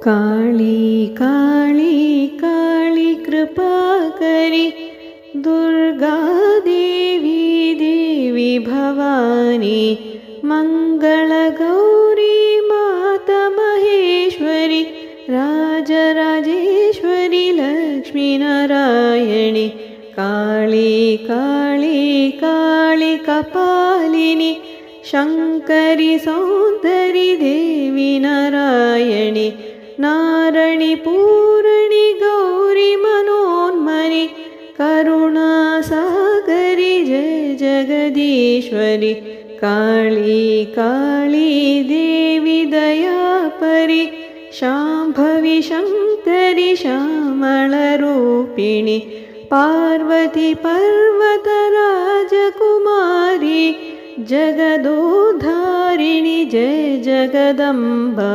काली काली काली कृपा करि दुर्गा देवी देवी भवानी मङ्गलगौरी माता महेश्वरी राजराजेश्वरी लक्ष्मीनारायणी काली काली काली कपालिनी शङ्करी सौन्दरी देवी नारायणी नारणी पूरणी गौरी मनोन्मणि करुणासागरी जय जगदीश्वरी काली काली देवी दयापरि शाम्भवी शङ्करी श्यामलरूपिणि पार्वती पर्वतराजकुमारी जगदोद्धारिणि जय जगदम्बा।